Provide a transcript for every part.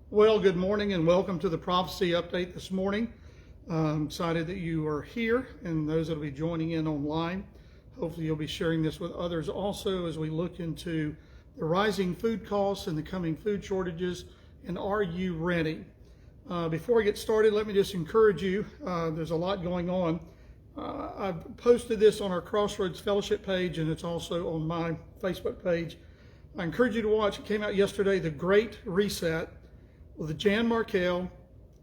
Well, good morning and welcome to the prophecy update this morning. I'm excited that you are here and those that will be joining in online. Hopefully you'll be sharing this with others also as we look into the rising food costs and the coming food shortages. And are you ready? Before I get started, let me just encourage you. There's a lot going on. I've posted this on our Crossroads Fellowship page and it's also on my Facebook page. I encourage you to watch. It came out yesterday, The Great Reset, with Jan Markell,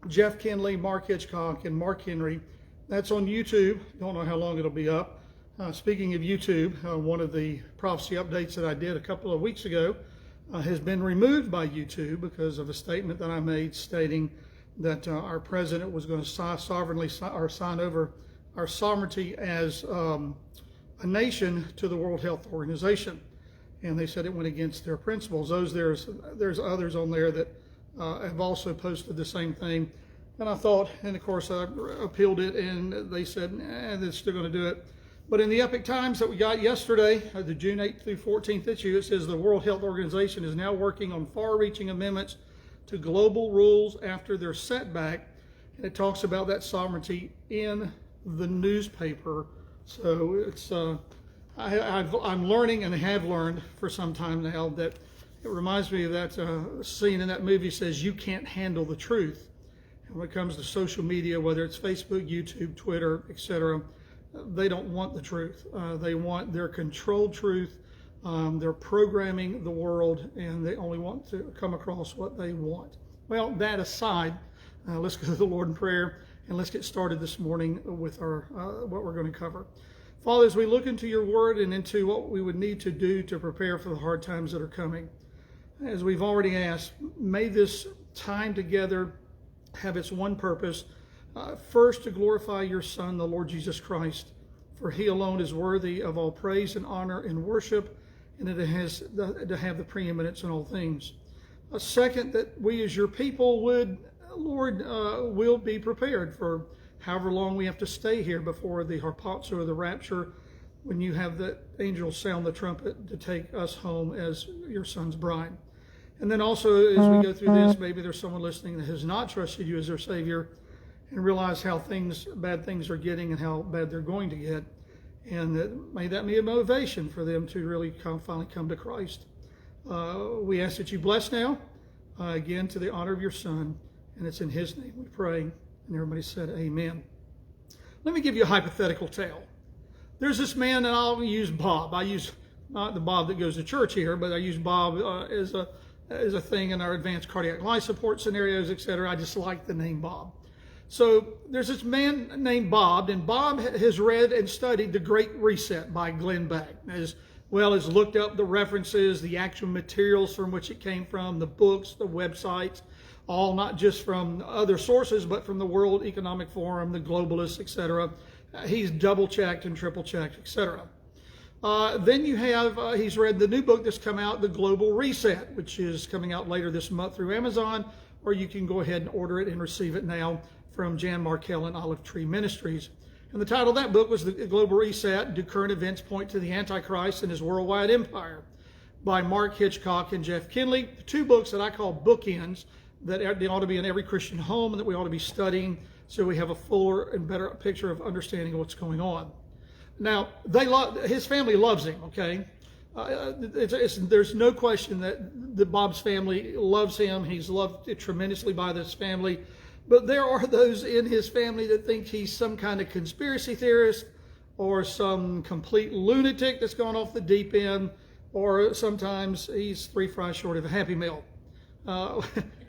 Jeff Kinley, Mark Hitchcock, and Mark Henry. That's on YouTube. Don't know how long it'll be up. Speaking of YouTube, one of the prophecy updates that I did a couple of weeks ago has been removed by YouTube because of a statement that I made stating that our president was going to sovereignly sign over our sovereignty as a nation to the World Health Organization. And they said it went against their principles. There's others on there that have also posted the same thing. And I thought, and of course I appealed it and they said, they're still going to do it. But in the Epic Times that we got yesterday, the June 8th through 14th issue, it says the World Health Organization is now working on far-reaching amendments to global rules after their setback. And it talks about that sovereignty in the newspaper. So it's, I'm learning and have learned for some time now that it reminds me of that scene in that movie says you can't handle the truth. And when it comes to social media, whether it's Facebook, YouTube, Twitter, etc., they don't want the truth. They want their controlled truth. They're programming the world, and they only want to come across what they want. Well, that aside, let's go to the Lord in prayer, and let's get started this morning with our what we're going to cover. Father, as we look into your word and into what we would need to do to prepare for the hard times that are coming, as we've already asked, may this time together have its one purpose, first to glorify your Son, the Lord Jesus Christ, for he alone is worthy of all praise and honor and worship, and it has to have the preeminence in all things. Second, that we as your people would, Lord, will be prepared for however long we have to stay here before the harpazo or the rapture, when you have the angel sound the trumpet to take us home as your Son's bride. And then also, as we go through this, maybe there's someone listening that has not trusted you as their Savior and realize how bad things are getting and how bad they're going to get. And may that be a motivation for them to really finally come to Christ. We ask that you bless now, again, to the honor of your Son. And it's in his name we pray. And everybody said amen. Let me give you a hypothetical tale. There's this man, and I'll use Bob. I use not the Bob that goes to church here, but I use Bob as a thing in our advanced cardiac life support scenarios, etc. I just like the name Bob. So there's this man named Bob, and Bob has read and studied The Great Reset by Glenn Beck, as well as looked up the references, the actual materials from which it came from, the books, the websites, all not just from other sources, but from the World Economic Forum, the globalists, etc. He's double-checked and triple-checked, etc. Then you have, he's read the new book that's come out, The Global Reset, which is coming out later this month through Amazon, or you can go ahead and order it and receive it now from Jan Markell and Olive Tree Ministries. And the title of that book was The Global Reset, Do Current Events Point to the Antichrist and His Worldwide Empire, by Mark Hitchcock and Jeff Kinley. Two books that I call bookends that they ought to be in every Christian home and that we ought to be studying so we have a fuller and better picture of understanding what's going on. Now, his family loves him, okay? There's no question that Bob's family loves him. He's loved tremendously by this family. But there are those in his family that think he's some kind of conspiracy theorist or some complete lunatic that's gone off the deep end, or sometimes he's 3 fries short of a Happy Meal.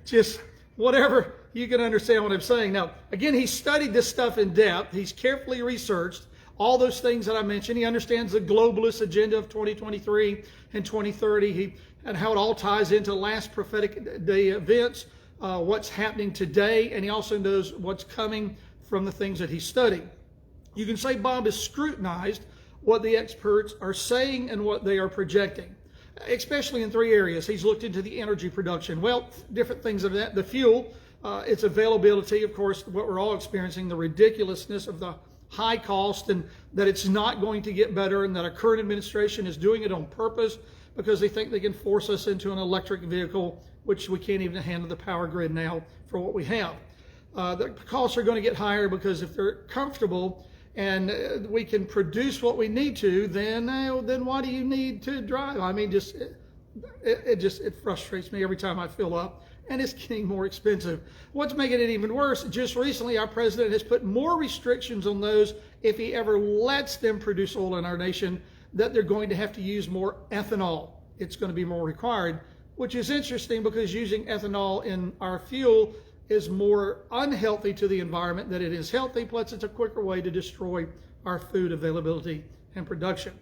Just whatever, you can understand what I'm saying. Now, again, he's studied this stuff in depth. He's carefully researched all those things that I mentioned. He understands the globalist agenda of 2023 and 2030 and how it all ties into last prophetic day events, what's happening today, and he also knows what's coming from the things that he's studying. You can say Bob has scrutinized what the experts are saying and what they are projecting, especially in 3 areas. He's looked into the energy production, different things of that, the fuel, its availability, of course, what we're all experiencing, the ridiculousness of the high cost, and that it's not going to get better, and that our current administration is doing it on purpose because they think they can force us into an electric vehicle, which we can't even handle the power grid now for what we have. The costs are going to get higher because if they're comfortable and we can produce what we need to, then why do you need to drive? I mean, it frustrates me every time I fill up, and it's getting more expensive. What's making it even worse, just recently our president has put more restrictions on those, if he ever lets them produce oil in our nation, that they're going to have to use more ethanol. It's going to be more required, which is interesting because using ethanol in our fuel is more unhealthy to the environment than it is healthy, plus it's a quicker way to destroy our food availability and production.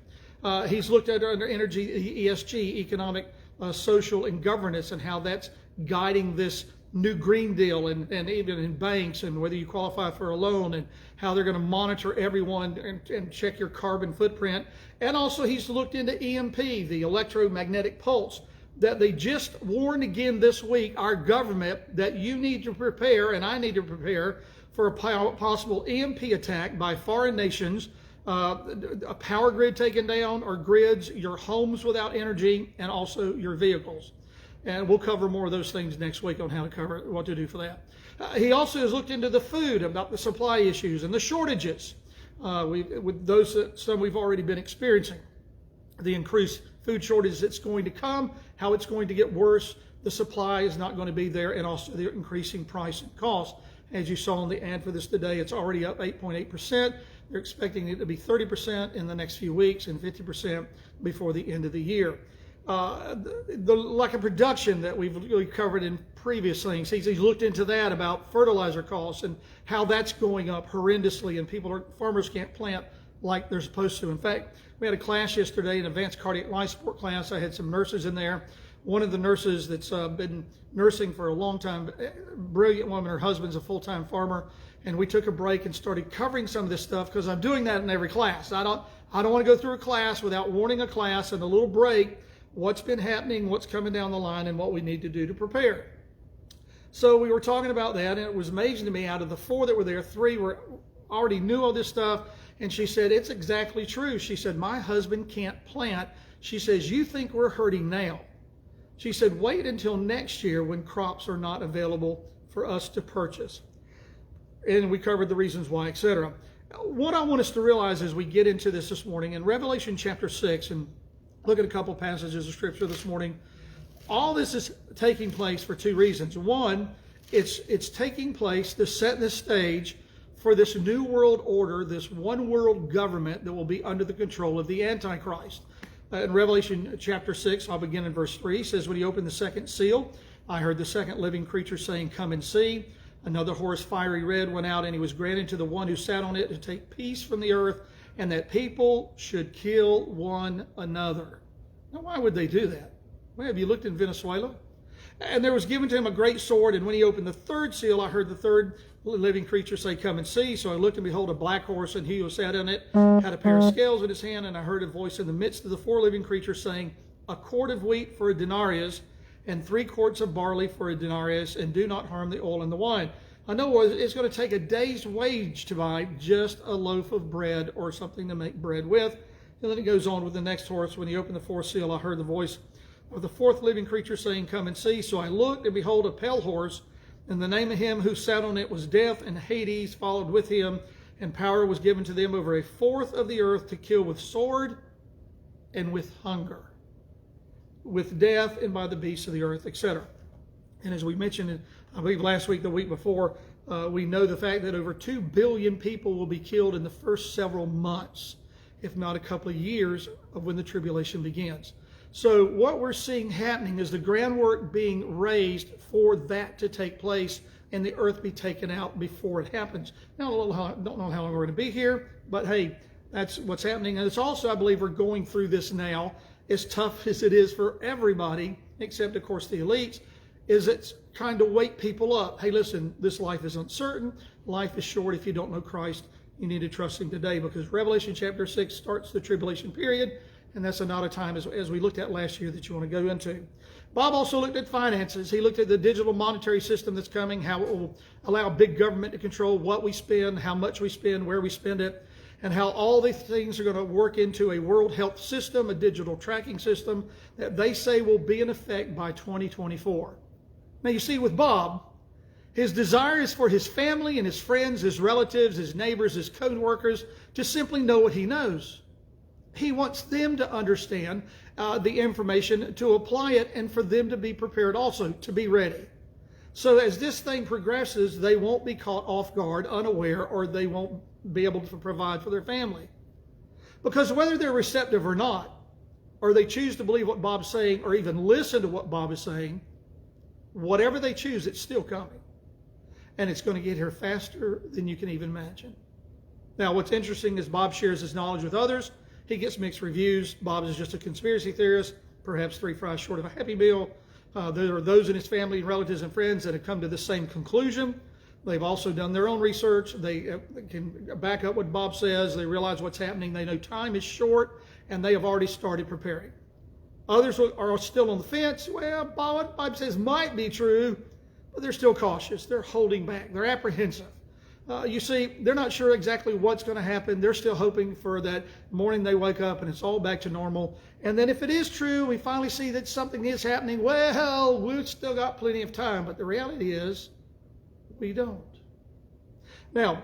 He's looked at under energy, ESG, economic, social, and governance, and how that's guiding this new Green Deal, and even in banks, and whether you qualify for a loan, and how they're going to monitor everyone and check your carbon footprint. And also he's looked into EMP, the electromagnetic pulse, that they just warned again this week, our government, that you need to prepare, and I need to prepare, for a possible EMP attack by foreign nations, a power grid taken down, or grids, your homes without energy, and also your vehicles. And we'll cover more of those things next week on how to cover what to do for that. He also has looked into the food, about the supply issues and the shortages, with those some we've already been experiencing. The increased food shortage that's going to come, how it's going to get worse, the supply is not going to be there, and also the increasing price and cost. As you saw in the ad for this today, it's already up 8.8%. They're expecting it to be 30% in the next few weeks and 50% before the end of the year. The lack of production that we've really covered in previous things. He's looked into that, about fertilizer costs and how that's going up horrendously, and farmers can't plant like they're supposed to. In fact, we had a class yesterday, an advanced cardiac life support class. I had some nurses in there. One of the nurses that's been nursing for a long time, brilliant woman, her husband's a full-time farmer, and we took a break and started covering some of this stuff, because I'm doing that in every class. I don't want to go through a class without warning a class and a little break what's been happening, what's coming down the line, and what we need to do to prepare. So we were talking about that, and it was amazing to me, out of the 4 that were there, 3 already knew all this stuff. And she said, it's exactly true. She said, my husband can't plant. She says, you think we're hurting now. She said, wait until next year when crops are not available for us to purchase. And we covered the reasons why, etc. What I want us to realize as we get into this morning, in Revelation chapter 6, and look at a couple passages of scripture this morning, all this is taking place for 2 reasons. One, it's taking place to set the stage for this new world order, this one world government that will be under the control of the Antichrist. In Revelation chapter 6, I'll begin in verse 3, it says, when he opened the second seal, I heard the second living creature saying, come and see. Another horse, fiery red, went out, and he was granted to the one who sat on it to take peace from the earth, and that people should kill one another. Now, why would they do that? Well, have you looked in Venezuela? And there was given to him a great sword, and when he opened the third seal, I heard the third living creature say, come and see. So I looked, and behold, a black horse, and he who sat on it had a pair of scales in his hand, and I heard a voice in the midst of the 4 living creatures saying, a quart of wheat for a denarius, and 3 quarts of barley for a denarius, and do not harm the oil and the wine. In other words, it's going to take a day's wage to buy just a loaf of bread or something to make bread with. And then it goes on with the next horse. When he opened the 4th seal, I heard the voice of the 4th living creature saying, come and see. So I looked, and behold, a pale horse, and the name of him who sat on it was Death, and Hades followed with him, and power was given to them over 1/4 of the earth to kill with sword and with hunger, with death, and by the beasts of the earth, etc. And as we mentioned, I believe last week, the week before, we know the fact that over 2 billion people will be killed in the first several months, if not a couple of years, of when the tribulation begins. So what we're seeing happening is the groundwork being raised for that to take place and the earth be taken out before it happens. Now, I don't know how long we're going to be here, but hey, that's what's happening. And it's also, I believe, we're going through this now, as tough as it is for everybody, except, of course, the elites, is it's kind of wake people up. Hey, listen, this life is uncertain. Life is short. If you don't know Christ, you need to trust him today, because Revelation chapter 6 starts the tribulation period, and that's not a time, as we looked at last year, that you want to go into. Bob also looked at finances. He looked at the digital monetary system that's coming, how it will allow big government to control what we spend, how much we spend, where we spend it. and how all these things are going to work into a world health system, a digital tracking system that they say will be in effect by 2024. Now you see with Bob, his desire is for his family and his friends, his relatives, his neighbors, his co-workers to simply know what he knows. He wants them to understand the information, to apply it, and for them to be prepared also, to be ready. So as this thing progresses, they won't be caught off guard, unaware, or they won't be able to provide for their family. Because whether they're receptive or not, or they choose to believe what Bob's saying, or even listen to what Bob is saying, whatever they choose, it's still coming. And it's going to get here faster than you can even imagine. Now, what's interesting is Bob shares his knowledge with others. He gets mixed reviews. Bob is just a conspiracy theorist, perhaps 3 fries short of a Happy Meal. There are those in his family, relatives, and friends that have come to the same conclusion. They've also done their own research. They can back up what Bob says. They realize what's happening. They know time is short, and they have already started preparing. Others are still on the fence. Well, what Bob says might be true, but they're still cautious. They're holding back. They're apprehensive. You see, they're not sure exactly what's going to happen. They're still hoping for that morning they wake up and it's all back to normal. And then if it is true, we finally see that something is happening, well, we've still got plenty of time. But the reality is, we don't. Now,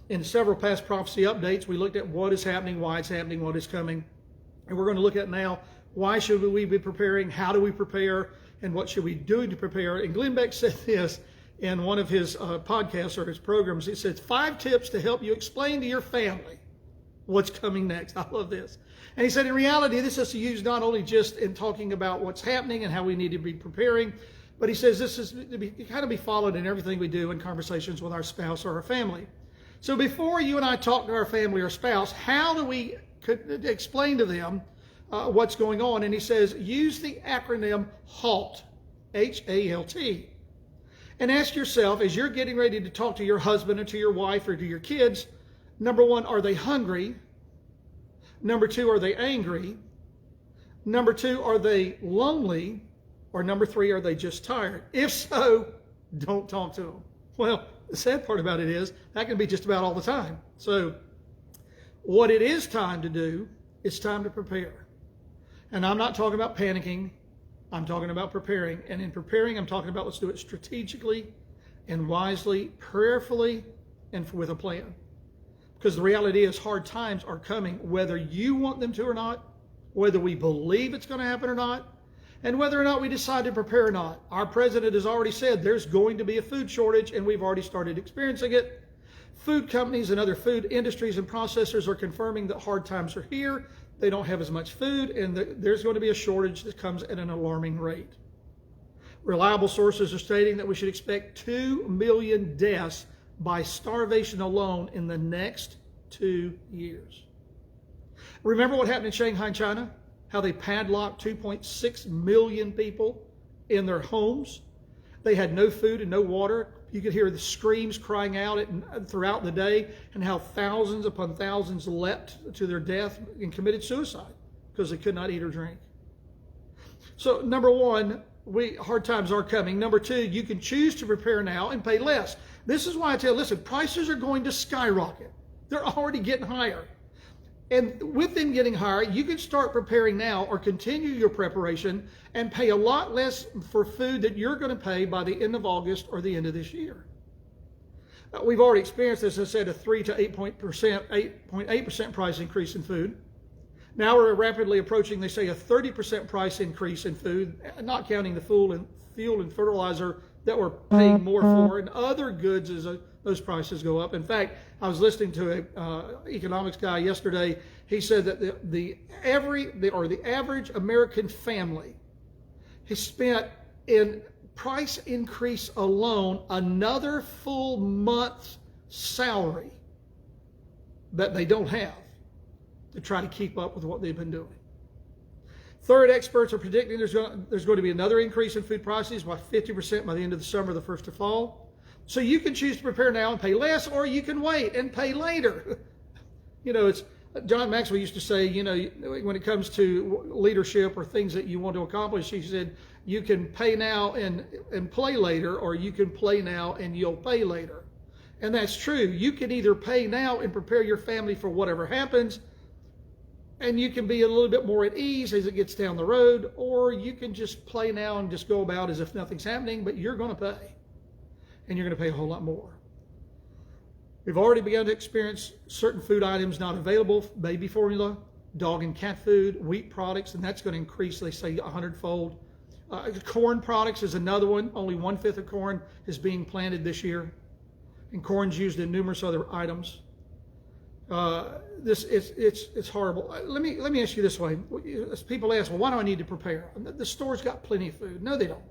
in several past prophecy updates, we looked at what is happening, why it's happening, what is coming. And we're going to look at now, why should we be preparing? How do we prepare? And what should we do to prepare? And Glenn Beck said this in one of his podcasts or his programs. He said, 5 tips to help you explain to your family what's coming next. I love this. And he said, in reality, this is used not only just in talking about what's happening and how we need to be preparing, but he says this is to kind of be followed in everything we do in conversations with our spouse or our family. So before you and I talk to our family or spouse, how do we explain to them what's going on? And he says, use the acronym HALT, H-A-L-T. And ask yourself, as you're getting ready to talk to your husband or to your wife or to your kids, number 1, are they hungry? Number 2, are they angry? Number 2, are they lonely? Or number 3, are they just tired? If so, don't talk to them. Well, the sad part about it is that can be just about all the time. So what it is time to do, it's time to prepare. And I'm not talking about panicking. I'm talking about preparing. And in preparing, I'm talking about let's do it strategically and wisely, prayerfully, and with a plan. Because the reality is hard times are coming, whether you want them to or not, whether we believe it's going to happen or not, and whether or not we decide to prepare or not. Our president has already said there's going to be a food shortage, and we've already started experiencing it. Food companies and other food industries and processors are confirming that hard times are here. They don't have as much food, and there's going to be a shortage that comes at an alarming rate. Reliable sources are stating that we should expect 2 million deaths by starvation alone in the next 2 years. Remember what happened in Shanghai, China? How they padlocked 2.6 million people in their homes. They had no food and no water. You could hear the screams crying out throughout the day, and how thousands upon thousands leapt to their death and committed suicide because they could not eat or drink. So number 1, hard times are coming. Number 2, you can choose to prepare now and pay less. This is why I tell you, listen, prices are going to skyrocket. They're already getting higher. And with them getting higher, you can start preparing now or continue your preparation and pay a lot less for food that you're going to pay by the end of August or the end of this year. We've already experienced, as I said, a 3 to 8.8% price increase in food. Now we're rapidly approaching, they say, a 30% price increase in food, not counting the fuel and fertilizer that we're paying more for, and other goods as those prices go up. In fact, I was listening to an economics guy yesterday. He said that the average American family has spent in price increase alone another full month's salary that they don't have to try to keep up with what they've been doing. Third, experts are predicting there's going to be another increase in food prices by 50% by the end of the summer, the first of fall. So you can choose to prepare now and pay less, or you can wait and pay later. You know, it's John Maxwell used to say, you know, when it comes to leadership or things that you want to accomplish, he said, you can pay now and play later, or you can play now and you'll pay later. And that's true. You can either pay now and prepare your family for whatever happens, and you can be a little bit more at ease as it gets down the road, or you can just play now and just go about as if nothing's happening, but you're going to pay, and you're going to pay a whole lot more. We've already begun to experience certain food items not available: baby formula, dog and cat food, wheat products, and that's going to increase, they say, 100-fold. Corn products is another one. Only 1/5 of corn is being planted this year, and corn's used in numerous other items. It's horrible. Let me ask you this way. People ask, well, why do I need to prepare? The store's got plenty of food. No, they don't.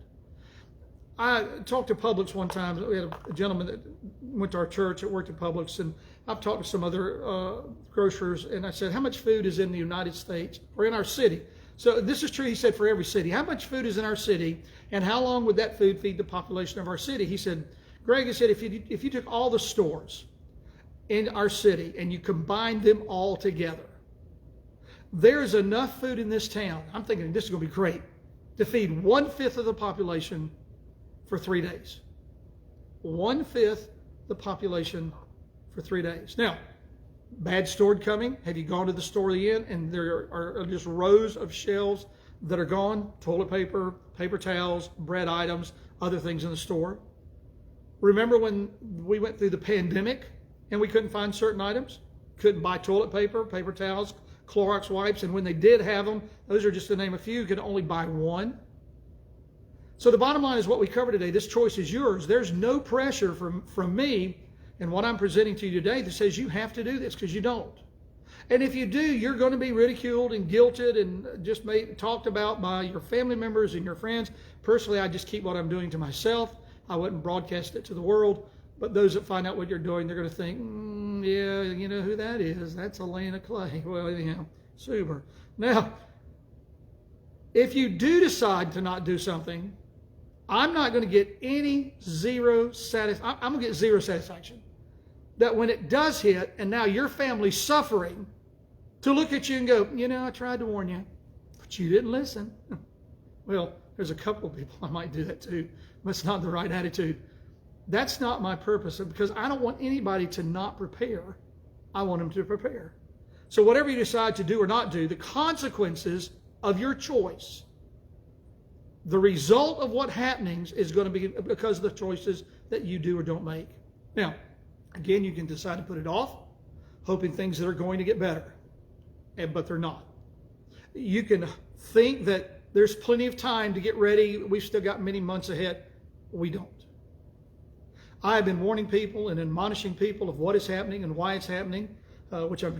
I talked to Publix one time. We had a gentleman that went to our church that worked at Publix, and I've talked to some other grocers, and I said, how much food is in the United States or in our city? So this is true, he said, for every city. How much food is in our city, and how long would that food feed the population of our city? He said, Greg, he said, if you took all the stores in our city and you combined them all together, there's enough food in this town, I'm thinking this is going to be great, to feed 1/5 of the population for 3 days. 1/5 the population for 3 days. Now, bad stored coming. Have you gone to the store again and there are just rows of shelves that are gone? Toilet paper, paper towels, bread items, other things in the store. Remember when we went through the pandemic and we couldn't find certain items? Couldn't buy toilet paper, paper towels, Clorox wipes, and when they did have them, those are just to name a few, you could only buy one. So the bottom line is what we covered today. This choice is yours. There's no pressure from me and what I'm presenting to you today that says you have to do this, because you don't. And if you do, you're going to be ridiculed and guilted and just talked about by your family members and your friends. Personally, I just keep what I'm doing to myself. I wouldn't broadcast it to the world. But those that find out what you're doing, they're going to think, yeah, you know who that is. That's Elena Clay. Well, anyhow, super. Now, if you do decide to not do something, I'm not going to get I'm going to get zero satisfaction. That when it does hit and now your family's suffering, to look at you and go, I tried to warn you, but you didn't listen. Well, there's a couple of people I might do that to, but it's not the right attitude. That's not my purpose, because I don't want anybody to not prepare. I want them to prepare. So whatever you decide to do or not do, the consequences of your choice, the result of what happens is going to be because of the choices that you do or don't make. Now, again, you can decide to put it off, hoping things that are going to get better, but they're not. You can think that there's plenty of time to get ready. We've still got many months ahead. We don't. I have been warning people and admonishing people of what is happening and why it's happening, which I'm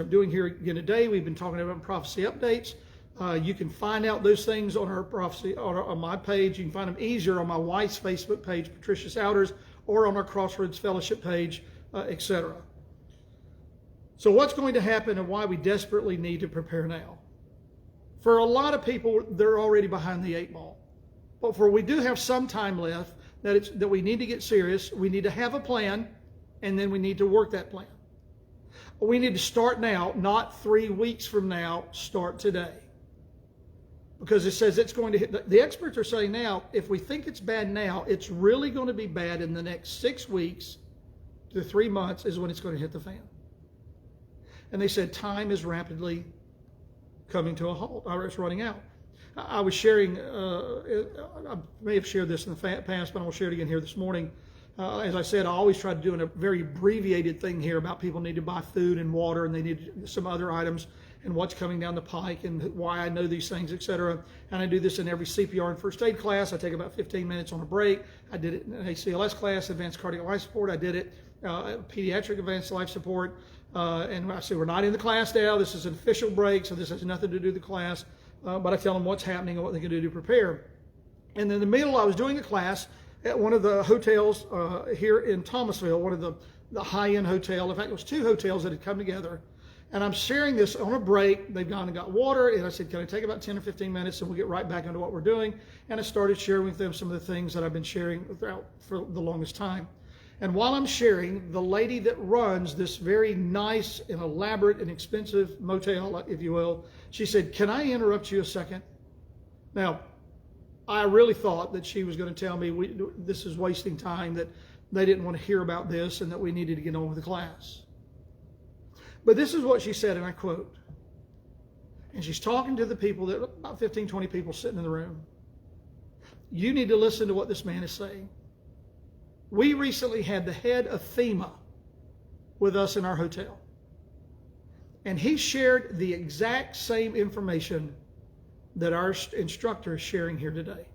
doing here again today. We've been talking about prophecy updates. You can find out those things on our prophecy on my page. You can find them easier on my wife's Facebook page, Patricia Souders, or on our Crossroads Fellowship page, etc. So what's going to happen and why we desperately need to prepare now? For a lot of people, they're already behind the 8 ball. But for we do have some time left, that we need to get serious. We need to have a plan, and then we need to work that plan. We need to start now, not 3 weeks from now. Start today. Because it says it's going to hit. The experts are saying now, if we think it's bad now, it's really going to be bad in the next 6 weeks to 3 months is when it's going to hit the fan. And they said time is rapidly coming to a halt, or it's running out. I was sharing, I may have shared this in the past, but I'll share it again here this morning. As I said, I always try to do a very abbreviated thing here about people need to buy food and water, and they need some other items, and what's coming down the pike, and why I know these things, etc. And I do this in every CPR and first aid class. I take about 15 minutes on a break. I did it in an ACLS class, Advanced Cardiac Life Support. I did it Pediatric Advanced Life Support. And I say we're not in the class now. This is an official break, so this has nothing to do with the class. But I tell them what's happening and what they can do to prepare. And in the middle, I was doing a class at one of the hotels here in Thomasville, one of the high-end hotel. In fact, it was 2 hotels that had come together. And I'm sharing this on a break. They've gone and got water. And I said, can I take about 10 or 15 minutes and we'll get right back into what we're doing? And I started sharing with them some of the things that I've been sharing throughout for the longest time. And while I'm sharing, the lady that runs this very nice and elaborate and expensive motel, if you will, she said, can I interrupt you a second? Now, I really thought that she was going to tell me this is wasting time, that they didn't want to hear about this and that we needed to get on with the class. But this is what she said, and I quote, and she's talking to the people, that about 15, 20 people sitting in the room. You need to listen to what this man is saying. We recently had the head of FEMA with us in our hotel. And he shared the exact same information that our instructor is sharing here today.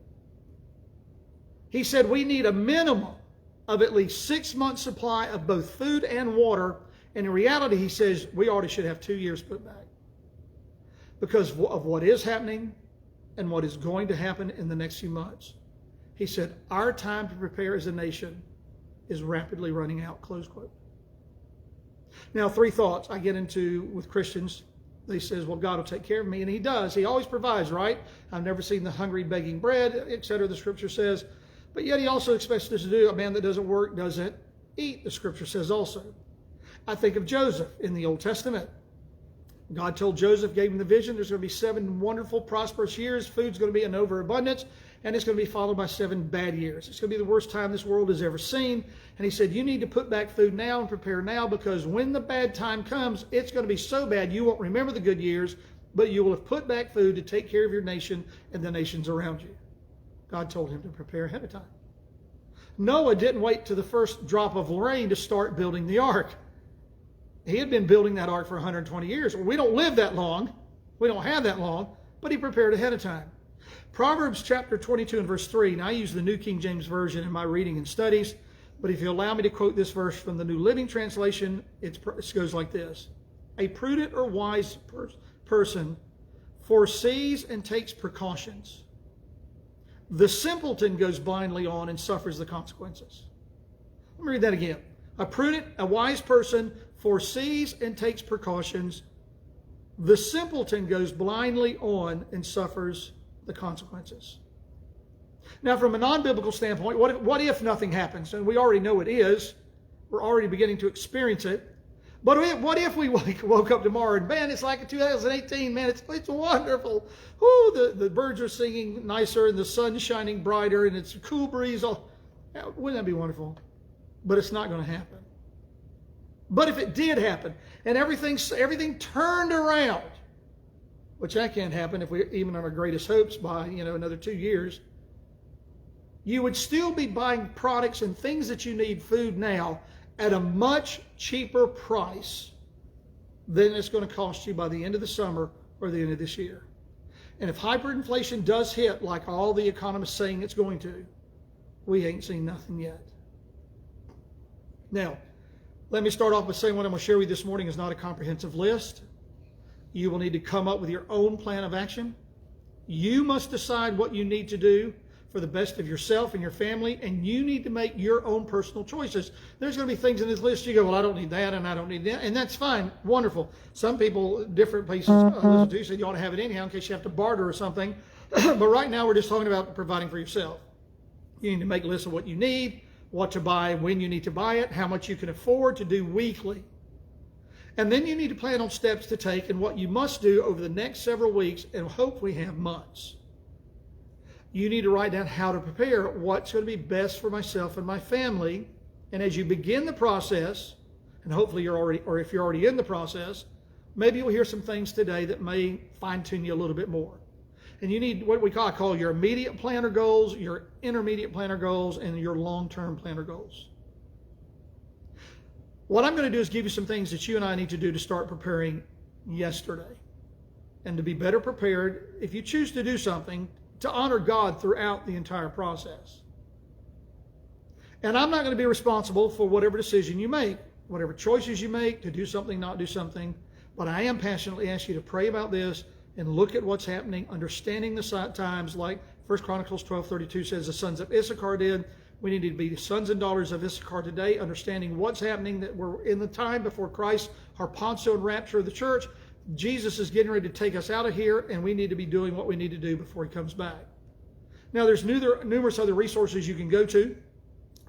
He said we need a minimum of at least 6 months supply of both food and water. And in reality, he says we already should have 2 years put back because of what is happening and what is going to happen in the next few months. He said our time to prepare as a nation is rapidly running out, close quote. Now, 3 thoughts I get into with Christians. They says, well, God will take care of me, and he does. He always provides, right? I've never seen the hungry begging bread, etc., the scripture says. But yet he also expects us to do. A man that doesn't work doesn't eat, the scripture says also. I think of Joseph in the Old Testament. God told Joseph, gave him the vision, there's going to be 7 wonderful, prosperous years. Food's going to be in overabundance, and it's going to be followed by 7 bad years. It's going to be the worst time this world has ever seen. And he said, you need to put back food now and prepare now, because when the bad time comes, it's going to be so bad you won't remember the good years, but you will have put back food to take care of your nation and the nations around you. God told him to prepare ahead of time. Noah didn't wait to the first drop of rain to start building the ark. He had been building that ark for 120 years. We don't live that long. We don't have that long, but he prepared ahead of time. Proverbs chapter 22 and verse 3. Now, I use the New King James Version in my reading and studies, but if you allow me to quote this verse from the New Living Translation, it goes like this. A prudent or wise person foresees and takes precautions. The simpleton goes blindly on and suffers the consequences. Let me read that again. A wise person foresees and takes precautions. The simpleton goes blindly on and suffers the consequences. Now, from a non-biblical standpoint, what if nothing happens? And we already know it is. We're already beginning to experience it. But what if we woke up tomorrow and, man, it's like 2018, man, it's wonderful. Ooh, the birds are singing nicer and the sun's shining brighter and it's a cool breeze. Wouldn't that be wonderful? But it's not going to happen. But if it did happen and everything turned around, which that can't happen if we're even on our greatest hopes by, another 2 years, you would still be buying products and things that you need, food now, at a much cheaper price than it's going to cost you by the end of the summer or the end of this year. And if hyperinflation does hit, like all the economists saying it's going to, we ain't seen nothing yet. Now, let me start off by saying what I'm going to share with you this morning is not a comprehensive list. You will need to come up with your own plan of action. You must decide what you need to do for the best of yourself and your family, and you need to make your own personal choices. There's going to be things in this list you go, well, I don't need that, and I don't need that, and that's fine, wonderful. Some people, different places I listen to, say you ought to have it anyhow in case you have to barter or something. But right now we're just talking about providing for yourself. You need to make a list of what you need, what to buy, when you need to buy it, how much you can afford to do weekly. And then you need to plan on steps to take and what you must do over the next several weeks and hopefully have months. You need to write down how to prepare, what's going to be best for myself and my family. And as you begin the process, and hopefully if you're already in the process, maybe you'll hear some things today that may fine-tune you a little bit more. And you need what I call your immediate planner goals, your intermediate planner goals, and your long-term planner goals. What I'm going to do is give you some things that you and I need to do to start preparing yesterday. And to be better prepared, if you choose to do something, to honor God throughout the entire process. And I'm not going to be responsible for whatever decision you make, whatever choices you make, to do something, not do something. But I am passionately asking you to pray about this and look at what's happening, understanding the times, like 1 Chronicles 12:32 says the sons of Issachar did. We need to be the sons and daughters of Issachar today, understanding what's happening, that we're in the time before Christ, harpazo and rapture of the church. Jesus is getting ready to take us out of here, and we need to be doing what we need to do before he comes back. Now, there's numerous other resources you can go to.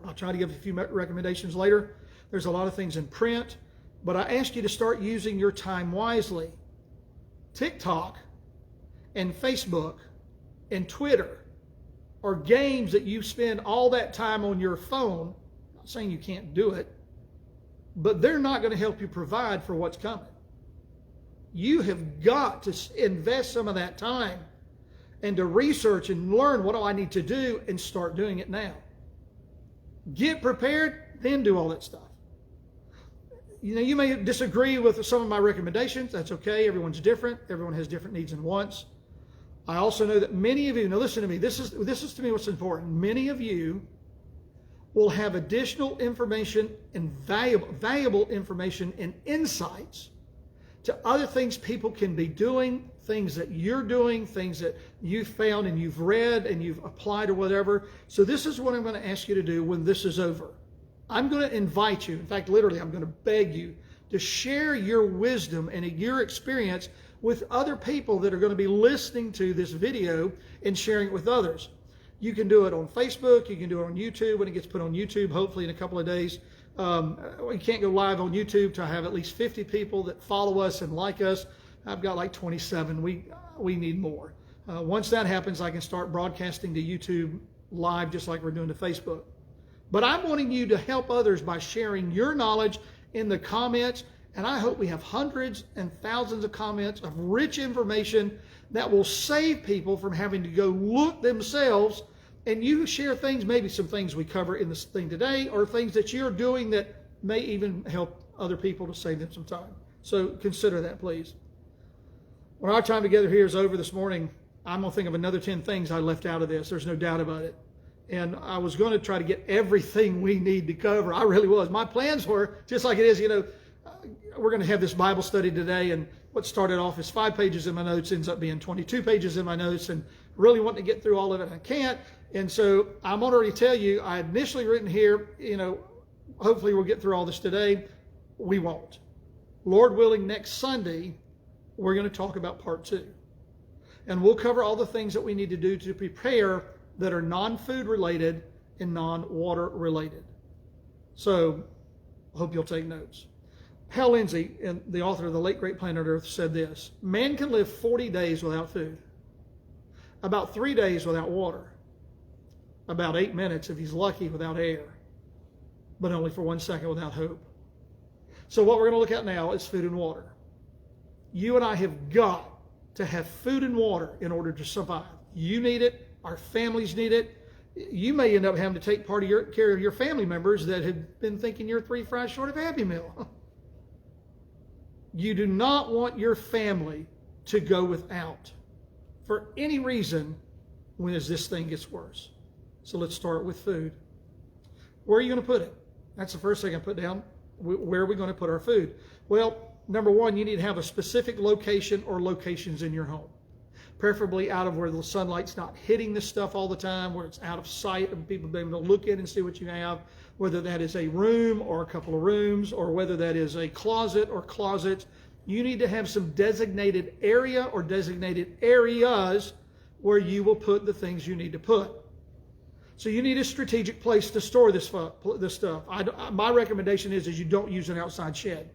I'll try to give a few recommendations later. There's a lot of things in print, but I ask you to start using your time wisely. TikTok and Facebook and Twitter are games that you spend all that time on your phone. not saying you can't do it, but they're not going to help you provide for what's coming. You have got to invest some of that time and to research and learn what do I need to do and start doing it now. Get prepared, then do all that stuff. You know, you may disagree with some of my recommendations. That's okay. Everyone's different. Everyone has different needs and wants. I also know that many of you, now listen to me, this is to me what's important. Many of you will have additional information and valuable information and insights to other things people can be doing, things that you're doing, things that you've found and you've read and you've applied or whatever. So this is what I'm going to ask you to do when this is over. I'm going to invite you, in fact, literally, I'm going to beg you to share your wisdom and your experience with other people that are going to be listening to this video and sharing it with others. You can do it on Facebook. You can do it on YouTube when it gets put on YouTube, hopefully in a couple of days. We can't go live on YouTube till I have at least 50 people that follow us and like us. I've got like 27. We need more. Once that happens, I can start broadcasting to YouTube live just like we're doing to Facebook. But I'm wanting you to help others by sharing your knowledge in the comments. And I hope we have hundreds and thousands of comments of rich information that will save people from having to go look themselves. And you share things, maybe some things we cover in this thing today, or things that you're doing that may even help other people to save them some time. So consider that, please. When our time together here is over this morning, I'm going to think of another 10 things I left out of this. There's no doubt about it. And I was going to try to get everything we need to cover. I really was. My plans were, just like it is, you know, we're going to have this Bible study today, and what started off as 5 pages in my notes ends up being 22 pages in my notes, and really wanting to get through all of it, I can't. And so I'm going to already tell you, I initially written here, you know, hopefully we'll get through all this today. We won't. Lord willing, next Sunday, we're going to talk about part 2. And we'll cover all the things that we need to do to prepare that are non-food related and non-water related. So I hope you'll take notes. Hal Lindsey, the author of The Late Great Planet Earth, said this: man can live 40 days without food, about 3 days without water, about 8 minutes, if he's lucky, without air, but only for 1 second without hope. So what we're going to look at now is food and water. You and I have got to have food and water in order to survive. You need it. Our families need it. You may end up having to take care of your family members that have been thinking you're 3 fries short of a Happy Meal. You do not want your family to go without for any reason as this thing gets worse. So let's start with food. Where are you going to put it? That's the first thing I put down. Where are we going to put our food? Well, number one, you need to have a specific location or locations in your home. Preferably out of where the sunlight's not hitting this stuff all the time, where it's out of sight of people being able to look in and see what you have, whether that is a room or a couple of rooms, or whether that is a closet or closets. You need to have some designated area or designated areas where you will put the things you need to put. So you need a strategic place to store this stuff. My recommendation is you don't use an outside shed.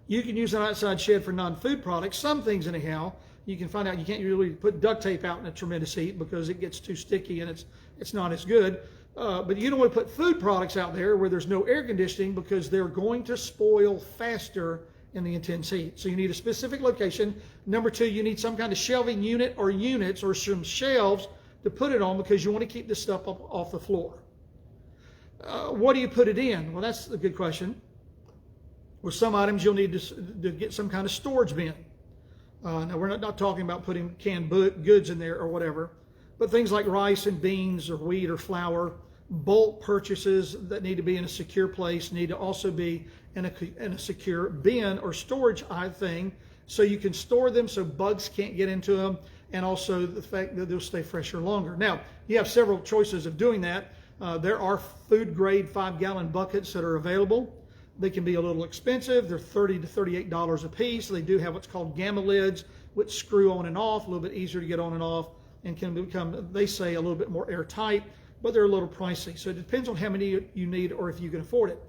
You can use an outside shed for non-food products, some things anyhow. You can find out you can't really put duct tape out in a tremendous heat because it gets too sticky and it's not as good. But you don't want to put food products out there where there's no air conditioning because they're going to spoil faster in the intense heat. So you need a specific location. Number two, you need some kind of shelving unit or units or some shelves to put it on because you want to keep this stuff up off the floor. What do you put it in? Well, that's a good question. With some items, you'll need to get some kind of storage bin. Now, we're not talking about putting canned goods in there or whatever, but things like rice and beans or wheat or flour, bulk purchases that need to be in a secure place need to also be in a secure bin or storage thing so you can store them so bugs can't get into them, and also the fact that they'll stay fresher longer. Now, you have several choices of doing that. There are food-grade 5-gallon buckets that are available. They can be a little expensive. They're $30 to $38 a piece. They do have what's called gamma lids, which screw on and off, a little bit easier to get on and off, and can become, they say, a little bit more airtight, but they're a little pricey. So it depends on how many you need or if you can afford it.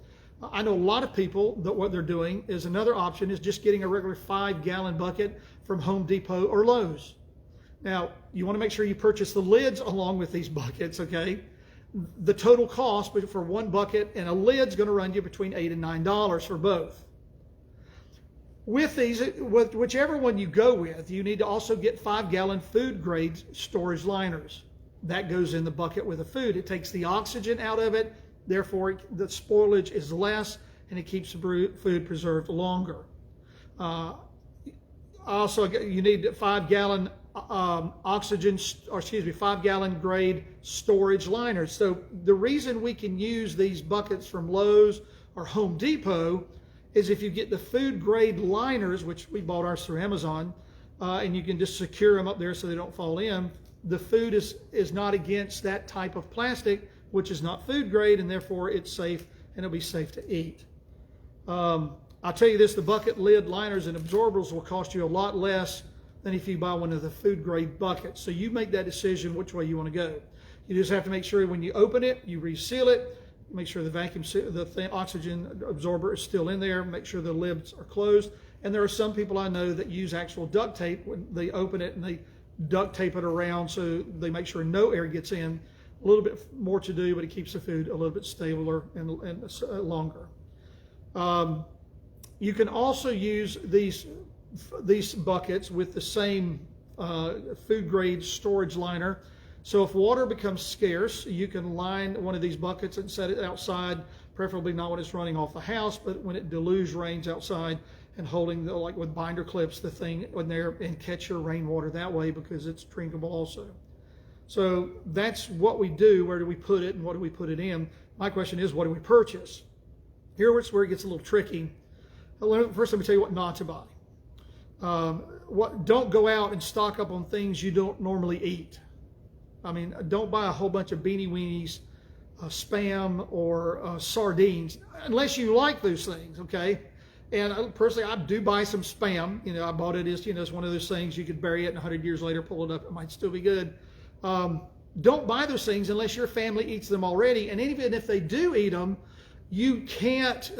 I know a lot of people that what they're doing is another option is just getting a regular 5-gallon bucket from Home Depot or Lowe's. Now, you want to make sure you purchase the lids along with these buckets, okay? The total cost for one bucket and a lid's going to run you between $8 and $9 for both. With these, with whichever one you go with, you need to also get 5-gallon food grade storage liners. That goes in the bucket with the food. It takes the oxygen out of it, therefore the spoilage is less, and it keeps the food preserved longer. Also, you need 5-gallon 5-gallon grade storage liners. So the reason we can use these buckets from Lowe's or Home Depot is if you get the food grade liners, which we bought ours through Amazon, and you can just secure them up there so they don't fall in. The food is not against that type of plastic, which is not food grade, and therefore it's safe and it'll be safe to eat. I'll tell you this, the bucket lid liners and absorbers will cost you a lot less than if you buy one of the food grade buckets. So you make that decision which way you want to go. You just have to make sure when you open it, you reseal it, make sure the oxygen absorber is still in there, make sure the lids are closed. And there are some people I know that use actual duct tape when they open it, and they duct tape it around so they make sure no air gets in. A little bit more to do, but it keeps the food a little bit stabler and longer. You can also use these buckets with the same food grade storage liner. So if water becomes scarce, you can line one of these buckets and set it outside, preferably not when it's running off the house, but when it deluge rains outside, and holding like with binder clips the thing in there and catch your rainwater that way, because it's drinkable also. So that's what we do. Where do we put it and what do we put it in? My question is, what do we purchase? Here's where it gets a little tricky. First, let me tell you what not to buy. Don't go out and stock up on things you don't normally eat. I mean, don't buy a whole bunch of beanie weenies, Spam, or sardines, unless you like those things, okay? And personally, I do buy some Spam. You know, I bought it as, it's one of those things you could bury it and 100 years later pull it up, it might still be good. Don't buy those things unless your family eats them already. And even if they do eat them, you can't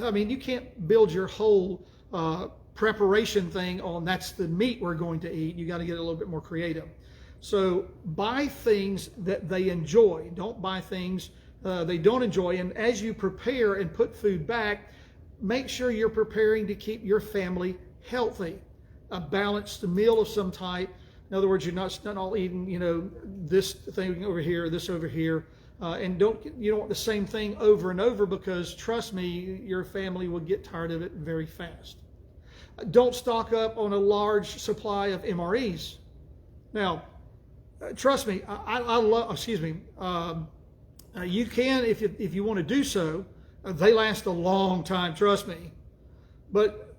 build your whole preparation thing on that's the meat we're going to eat. You got to get a little bit more creative. So buy things that they enjoy. Don't buy things they don't enjoy. And as you prepare and put food back, make sure you're preparing to keep your family healthy. A balanced meal of some type. In other words, you're not all eating, this thing over here, this over here. And you don't want the same thing over and over, because trust me, your family will get tired of it very fast. Don't stock up on a large supply of MREs. Now, trust me, you can if you want to do so. They last a long time, trust me. But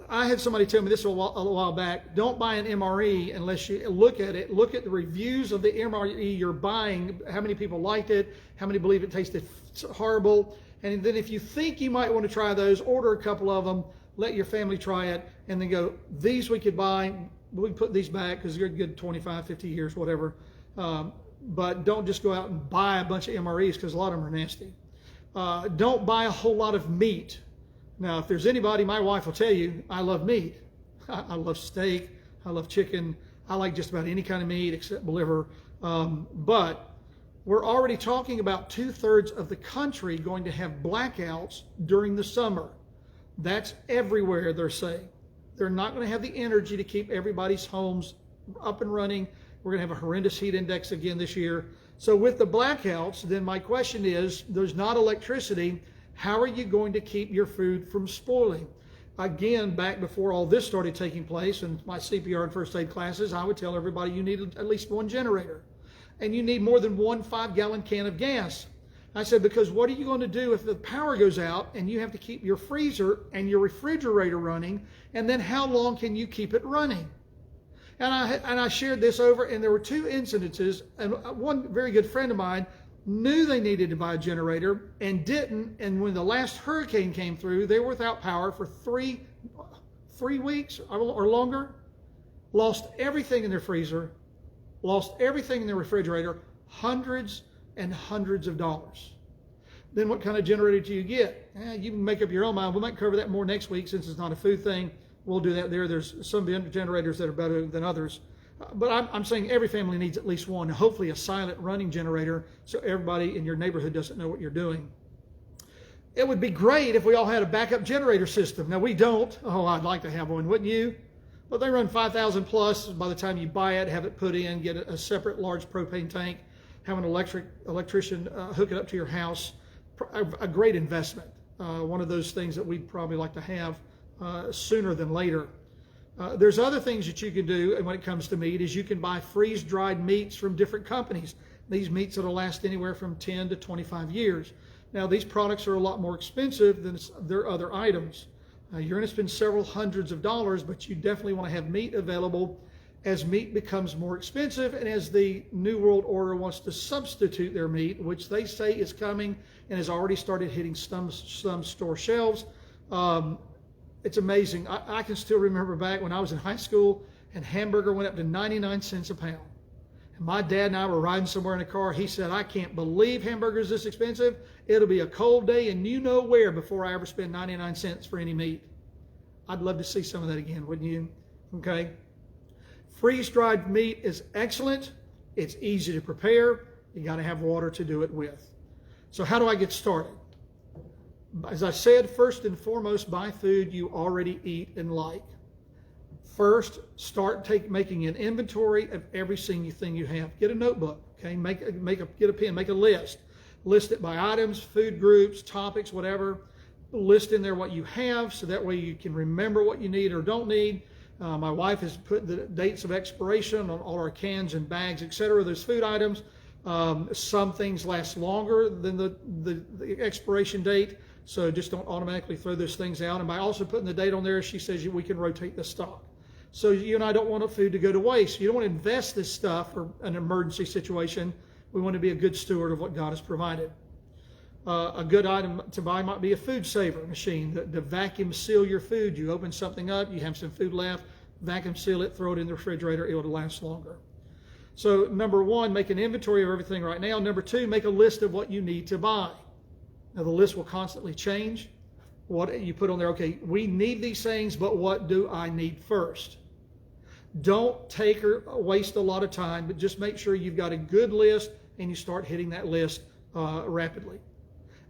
I had somebody tell me this a while back, don't buy an MRE unless you look at it. Look at the reviews of the MRE you're buying, how many people liked it, how many believe it tasted horrible. And then if you think you might want to try those, order a couple of them, let your family try it, and then go, these we could buy, we can put these back because they're good 25, 50 years, whatever. But don't just go out and buy a bunch of MREs, because a lot of them are nasty. Don't buy a whole lot of meat. Now, if there's anybody, my wife will tell you, I love meat. I love steak. I love chicken. I like just about any kind of meat except liver. But we're already talking about 2/3 of the country going to have blackouts during the summer. That's everywhere, they're saying. They're not going to have the energy to keep everybody's homes up and running. We're going to have a horrendous heat index again this year. So with the blackouts, then my question is, there's not electricity. How are you going to keep your food from spoiling? Again, back before all this started taking place in my CPR and first aid classes, I would tell everybody you need at least one generator. And you need more than one 5-gallon can of gas. I said, because what are you going to do if the power goes out and you have to keep your freezer and your refrigerator running? And then how long can you keep it running? And I shared this over, and there were 2 incidences, and one very good friend of mine knew they needed to buy a generator and didn't, and when the last hurricane came through, they were without power for three weeks or longer, lost everything in their freezer, lost everything in their refrigerator, hundreds and hundreds of dollars. Then what kind of generator do you get? You can make up your own mind. We might cover that more next week since it's not a food thing. We'll do that there. There's some generators that are better than others. But I'm saying every family needs at least one, hopefully a silent running generator so everybody in your neighborhood doesn't know what you're doing. It would be great if we all had a backup generator system. Now, we don't. Oh, I'd like to have one, wouldn't you? But they run $5,000 plus. By the time you buy it, have it put in, get a separate large propane tank, have an electrician hook it up to your house. A great investment. One of those things that we'd probably like to have sooner than later. There's other things that you can do when it comes to meat is you can buy freeze-dried meats from different companies. These meats that'll last anywhere from 10 to 25 years. Now, these products are a lot more expensive than their other items. You're going to spend several hundreds of dollars, but you definitely want to have meat available as meat becomes more expensive and as the New World Order wants to substitute their meat, which they say is coming and has already started hitting some store shelves. It's amazing. I can still remember back when I was in high school and hamburger went up to 99 cents a pound. And my dad and I were riding somewhere in a car. He said, I can't believe hamburgers this expensive. It'll be a cold day and you know where before I ever spend 99 cents for any meat. I'd love to see some of that again, wouldn't you? Okay. Freeze-dried meat is excellent. It's easy to prepare. You got to have water to do it with. So how do I get started? As I said, first and foremost, buy food you already eat and like. First, start making an inventory of every single thing you have. Get a notebook, okay? Get a pen, make a list. List it by items, food groups, topics, whatever. List in there what you have so that way you can remember what you need or don't need. My wife has put the dates of expiration on all our cans and bags, etc., those food items. Some things last longer than the expiration date, so just don't automatically throw those things out. And by also putting the date on there, she says we can rotate the stock. So you and I don't want food to go to waste. You don't want to invest this stuff for an emergency situation. We want to be a good steward of what God has provided. A good item to buy might be a food saver machine to vacuum seal your food. You open something up, you have some food left, vacuum seal it, throw it in the refrigerator, it will last longer. So number one, make an inventory of everything right now. Number two, make a list of what you need to buy. Now the list will constantly change. What you put on there, okay, we need these things, but what do I need first? Don't take or waste a lot of time, but just make sure you've got a good list and you start hitting that list rapidly.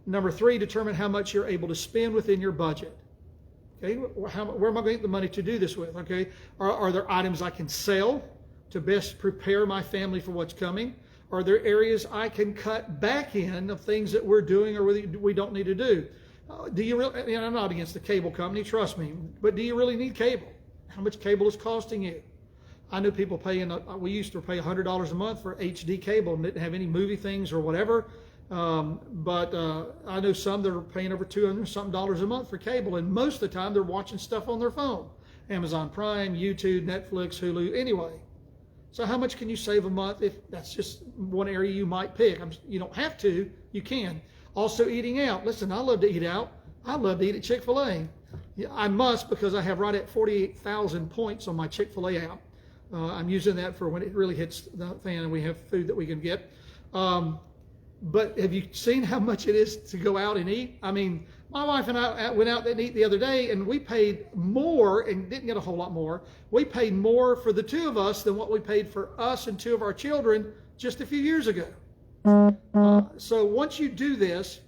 Number three, determine how much you're able to spend within your budget. Okay, where am I going to get the money to do this with? Okay, are there items I can sell to best prepare my family for what's coming? Are there areas I can cut back in of things that we're doing or we don't need to do? Do you really? You know, I'm not against the cable company, trust me, but do you really need cable? How much cable is costing you? I know people paying. We used to pay $100 a month for HD cable and didn't have any movie things or whatever. But I know some that are paying over $200-something a month for cable, and most of the time they're watching stuff on their phone. Amazon Prime, YouTube, Netflix, Hulu, anyway. So how much can you save a month if that's just one area you might pick? You don't have to, you can. Also eating out. Listen, I love to eat out. I love to eat at Chick-fil-A. Yeah, I must because I have right at 48,000 points on my Chick-fil-A app. I'm using that for when it really hits the fan and we have food that we can get. But have you seen how much it is to go out and eat? I mean, my wife and I went out and eat the other day, and we paid more and didn't get a whole lot more. We paid more for the two of us than what we paid for us and two of our children just a few years ago. So once you do this,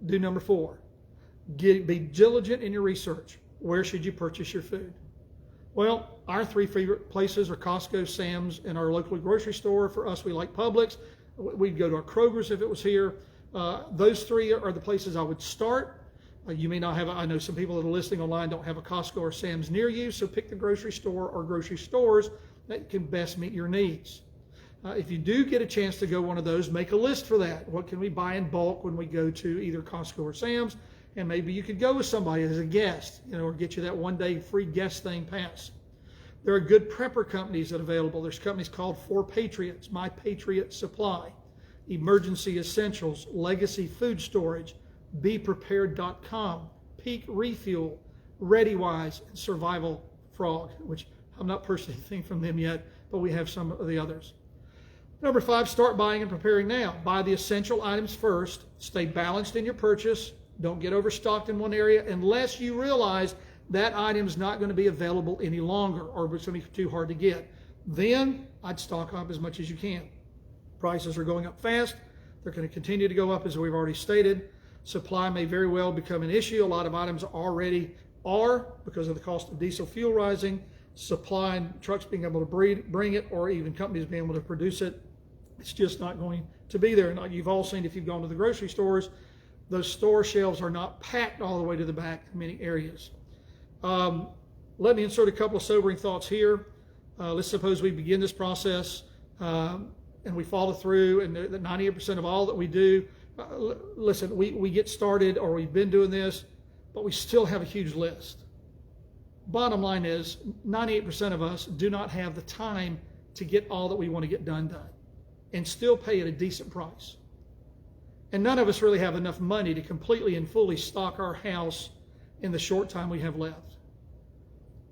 do number four. Be diligent in your research. Where should you purchase your food? Well, our three favorite places are Costco, Sam's, and our local grocery store. For us, we like Publix. We'd go to our Kroger's if it was here. Those three are the places I would start. You may not have, I know some people that are listening online don't have a Costco or Sam's near you, so pick the grocery store or grocery stores that can best meet your needs. If you do get a chance to go one of those, make a list for that. What can we buy in bulk when we go to either Costco or Sam's? And maybe you could go with somebody as a guest, or get you that one-day free guest thing pass. There are good prepper companies that are available. There's companies called 4 Patriots, My Patriot Supply, Emergency Essentials, Legacy Food Storage, BePrepared.com, Peak Refuel, ReadyWise, and Survival Frog, which I'm not purchasing anything from them yet, but we have some of the others. Number 5, start buying and preparing now. Buy the essential items first. Stay balanced in your purchase. Don't get overstocked in one area unless you realize that item is not going to be available any longer or it's going to be too hard to get. then I'd stock up as much as you can. Prices are going up fast. They're going to continue to go up, as we've already stated. Supply may very well become an issue. A lot of items already are, because of the cost of diesel fuel rising. Supply and trucks being able to bring it, or even companies being able to produce it, it's just not going to be there. And you've all seen, if you've gone to the grocery stores, those store shelves are not packed all the way to the back in many areas. Let me insert a couple of sobering thoughts here. Let's suppose we begin this process and we follow through, and that 98% of all that we do, listen, we get started, or we've been doing this, but we still have a huge list. Bottom line is, 98% of us do not have the time to get all that we want to get done, and still pay at a decent price. And none of us really have enough money to completely and fully stock our house in the short time we have left.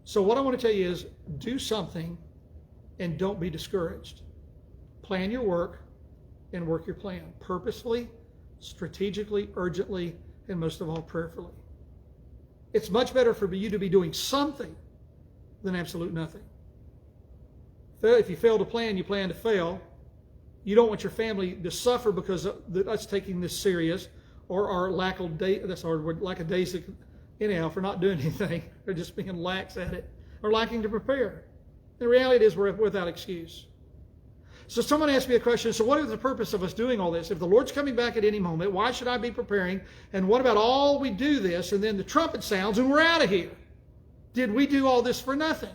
So what I want to tell you is, do something and don't be discouraged. Plan your work and work your plan purposefully, strategically, urgently, and most of all, prayerfully. It's much better for you to be doing something than absolute nothing. If you fail to plan, you plan to fail. You don't want your family to suffer because of us taking this serious, or our lackadaisic, anyhow, for not doing anything, or just being lax at it, or lacking to prepare. The reality is, we're without excuse. So someone asked me a question, so what is the purpose of us doing all this? If the Lord's coming back at any moment, why should I be preparing? And what about all we do this, and then the trumpet sounds and we're out of here? Did we do all this for nothing?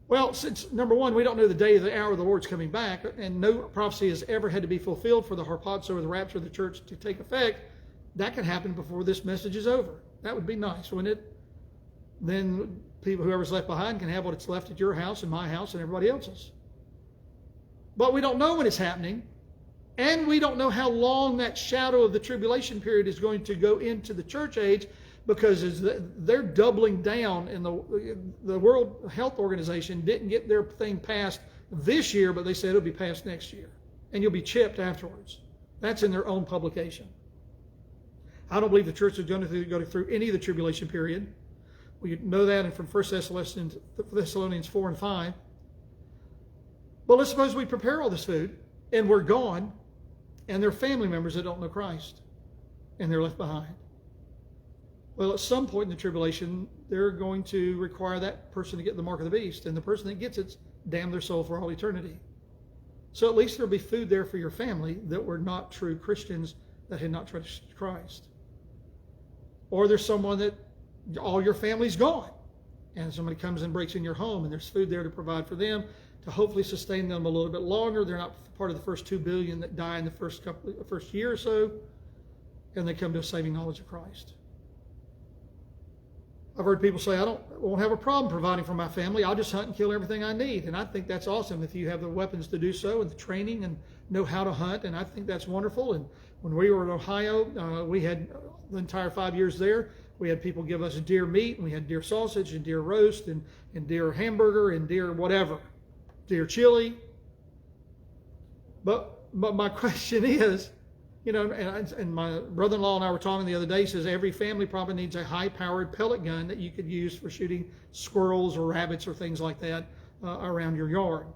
Well, since, number one, we don't know the day or the hour the Lord's coming back, and no prophecy has ever had to be fulfilled for the harpazo, or the rapture of the church, to take effect, that can happen before this message is over. That would be nice, wouldn't it? Then whoever's left behind can have what's left at your house and my house and everybody else's. But we don't know when it's happening, and we don't know how long that shadow of the tribulation period is going to go into the church age, because they're doubling down, and the World Health Organization didn't get their thing passed this year, but they said it'll be passed next year, and you'll be chipped afterwards. That's in their own publication. I don't believe the church is going to go through any of the tribulation period. We know that from 1 Thessalonians 4 and 5. But let's suppose we prepare all this food, and we're gone, and there are family members that don't know Christ, and they're left behind. Well, at some point in the tribulation, they're going to require that person to get the mark of the beast, and the person that gets it's damn their soul for all eternity. So at least there'll be food there for your family that were not true Christians, that had not trusted Christ. Or there's someone that all your family's gone, and somebody comes and breaks in your home, and there's food there to provide for them, to hopefully sustain them a little bit longer. They're not part of the first 2 billion that die in the first year or so, and they come to a saving knowledge of Christ. I've heard people say, I won't have a problem providing for my family. I'll just hunt and kill everything I need. And I think that's awesome if you have the weapons to do so, and the training, and know how to hunt. And I think that's wonderful. And when we were in Ohio, we had the entire 5 years there. We had people give us deer meat, and we had deer sausage and deer roast and deer hamburger and deer whatever, deer chili. But my question is, you know, and my brother-in-law and I were talking the other day, says every family probably needs a high-powered pellet gun that you could use for shooting squirrels or rabbits or things like that around your yard.